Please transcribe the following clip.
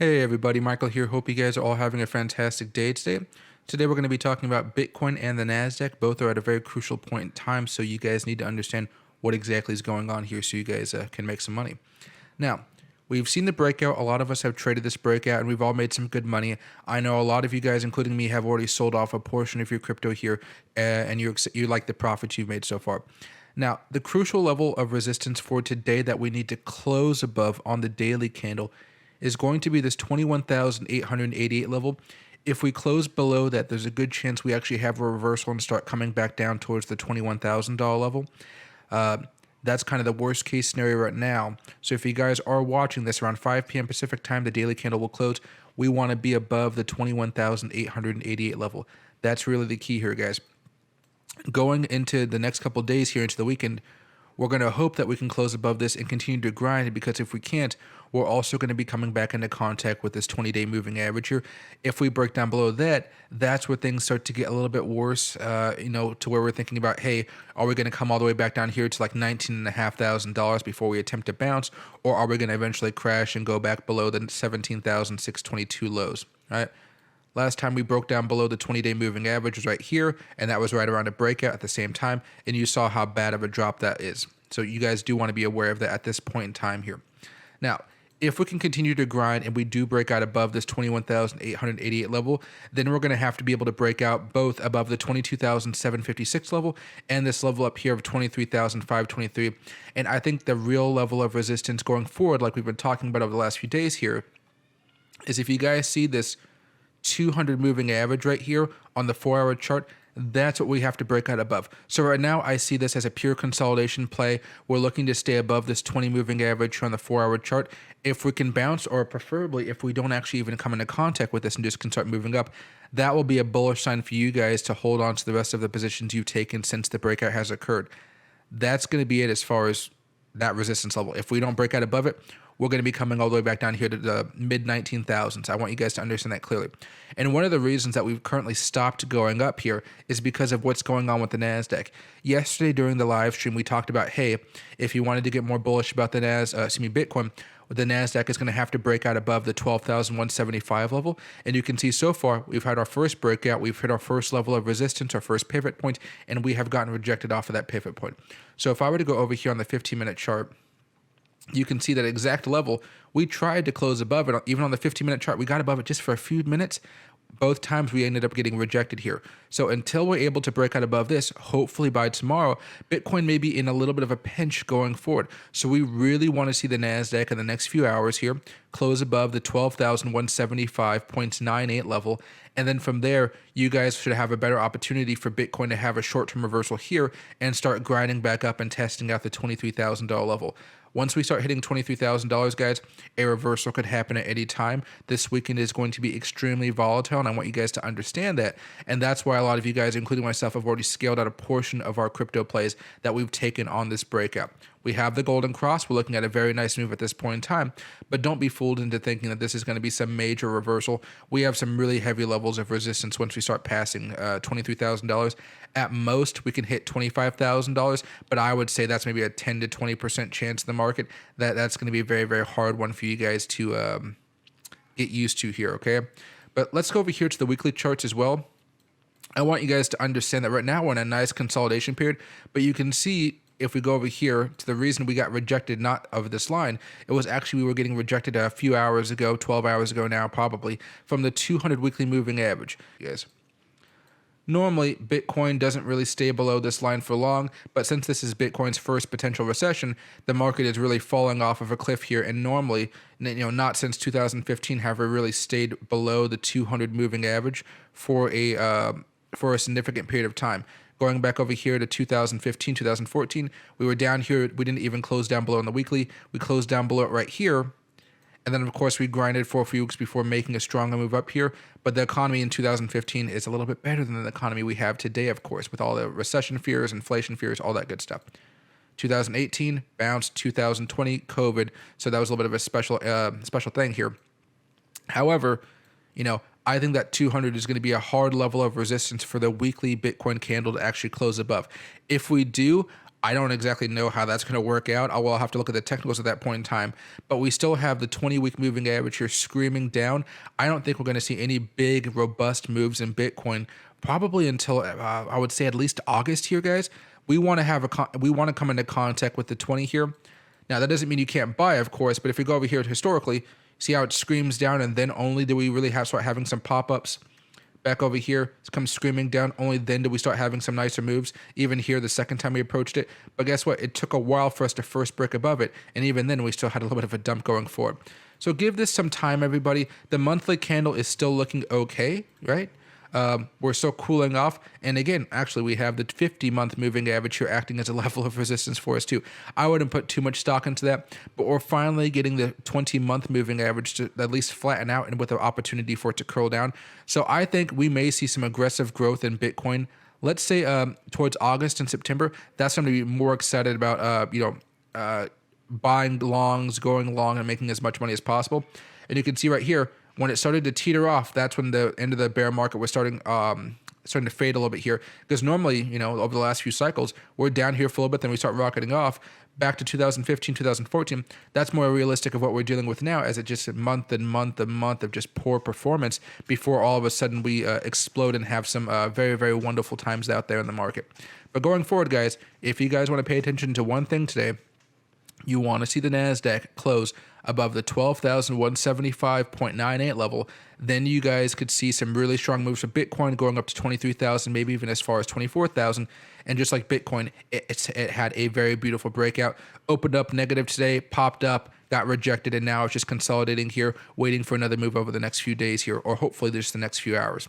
Hey everybody, Michael here. Hope you guys are all having a fantastic day today. Today we're going to be talking about Bitcoin and the Nasdaq. Both are at a very crucial point in time, so you guys need to understand what exactly is going on here so you guys can make some money. Now, we've seen the breakout. A lot of us have traded this breakout and we've all made some good money. I know a lot of you guys, including me, have already sold off a portion of your crypto here and you like the profits you've made so far. Now, the crucial level of resistance for today that we need to close above on the daily candle is going to be this 21,888 level. If we close below that, there's a good chance we actually have a reversal and start coming back down towards the $21,000 level. That's kind of the worst case scenario right now. So if you guys are watching this around 5 p.m. Pacific time, the daily candle will close. We want to be above the 21,888 level. That's really the key here, guys. Going into the next couple days here into the weekend, we're going to hope that we can close above this and continue to grind, because if we can't, we're also going to be coming back into contact with this 20-day moving average here. If we break down below that, that's where things start to get a little bit worse, to where we're thinking about, hey, are we going to come all the way back down here to like $19,500 before we attempt to bounce, or are we going to eventually crash and go back below the 17,622 lows, right? Last time we broke down below the 20-day moving average was right here, and that was right around a breakout at the same time, and you saw how bad of a drop that is. So you guys do want to be aware of that at this point in time here. Now, if we can continue to grind and we do break out above this 21,888 level, then we're going to have to be able to break out both above the 22,756 level and this level up here of 23,523. And I think the real level of resistance going forward, like we've been talking about over the last few days here, is if you guys see this 200 moving average right here on the 4-hour chart, that's what we have to break out above. So right now I see this as a pure consolidation play. We're looking to stay above this 20 moving average on the 4-hour chart. If we can bounce, or preferably if we don't actually even come into contact with this and just can start moving up, that will be a bullish sign for you guys to hold on to the rest of the positions you've taken since the breakout has occurred. That's going to be it as far as that resistance level. If we don't break out above it, we're going to be coming all the way back down here to the mid 19,000s. I want you guys to understand that clearly. And one of the reasons that we've currently stopped going up here is because of what's going on with the Nasdaq. Yesterday during the live stream, we talked about, hey, if you wanted to get more bullish about the Bitcoin, the Nasdaq is going to have to break out above the 12,175 level. And you can see so far, we've had our first breakout, we've hit our first level of resistance, our first pivot point, and we have gotten rejected off of that pivot point. So if I were to go over here on the 15-minute chart, you can see that exact level. We tried to close above it. Even on the 15-minute chart, we got above it just for a few minutes. Both times we ended up getting rejected here. So until we're able to break out above this, hopefully by tomorrow, Bitcoin may be in a little bit of a pinch going forward. So we really want to see the Nasdaq in the next few hours here close above the 12,175.98 level. And then from there, you guys should have a better opportunity for Bitcoin to have a short-term reversal here and start grinding back up and testing out the $23,000 level. Once we start hitting $23,000, guys, a reversal could happen at any time. This weekend is going to be extremely volatile, and I want you guys to understand that. And that's why a lot of you guys, including myself, have already scaled out a portion of our crypto plays that we've taken on this breakout. We have the golden cross. We're looking at a very nice move at this point in time, but don't be fooled into thinking that this is going to be some major reversal. We have some really heavy levels of resistance once we start passing $23,000. At most, we can hit $25,000, but I would say that's maybe a 10 to 20% chance in the market. That's going to be a very, very hard one for you guys to get used to here, okay? But let's go over here to the weekly charts as well. I want you guys to understand that right now we're in a nice consolidation period, but you can see if we go over here to the reason we got rejected, not of this line, it was actually we were getting rejected a few hours ago, 12 hours ago now probably, from the 200 weekly moving average, guys. Normally, Bitcoin doesn't really stay below this line for long, but since this is Bitcoin's first potential recession, the market is really falling off of a cliff here, and normally, not since 2015 have we really stayed below the 200 moving average for a significant period of time. Going back over here to 2015, 2014, we were down here. We didn't even close down below on the weekly. We closed down below it right here. And then, of course, we grinded for a few weeks before making a stronger move up here. But the economy in 2015 is a little bit better than the economy we have today, of course, with all the recession fears, inflation fears, all that good stuff. 2018, bounced. 2020, COVID. So that was a little bit of a special thing here. However, I think that 200 is going to be a hard level of resistance for the weekly Bitcoin candle to actually close above. If we do, I don't exactly know how that's going to work out. I will have to look at the technicals at that point in time. But we still have the 20-week moving average here screaming down. I don't think we're going to see any big, robust moves in Bitcoin probably until I would say at least August here, guys. We want to have we want to come into contact with the 20 here. Now that doesn't mean you can't buy, of course. But if we go over here historically, see how it screams down, and then only do we really start having some pop-ups. Back over here, it comes screaming down. Only then do we start having some nicer moves. Even here, the second time we approached it. But guess what? It took a while for us to first break above it. And even then, we still had a little bit of a dump going forward. So give this some time, everybody. The monthly candle is still looking okay, right? We're still cooling off. And again, actually, we have the 50-month moving average here acting as a level of resistance for us too. I wouldn't put too much stock into that, but we're finally getting the 20-month moving average to at least flatten out and with an opportunity for it to curl down. So I think we may see some aggressive growth in Bitcoin. Let's say towards August and September. That's going to be more excited about, buying longs, going long, and making as much money as possible. And you can see right here, when it started to teeter off, that's when the end of the bear market was starting to fade a little bit here. Because normally, over the last few cycles, we're down here for a little bit, then we start rocketing off back to 2015, 2014. That's more realistic of what we're dealing with now, as it just month and month and month of just poor performance before all of a sudden we explode and have some very, very wonderful times out there in the market. But going forward, guys, if you guys want to pay attention to one thing today, you want to see the NASDAQ close above the 12,175.98 level. Then you guys could see some really strong moves for Bitcoin going up to 23,000, maybe even as far as 24,000. And just like Bitcoin, it had a very beautiful breakout. Opened up negative today, popped up, got rejected, and now it's just consolidating here, waiting for another move over the next few days here, or hopefully just the next few hours.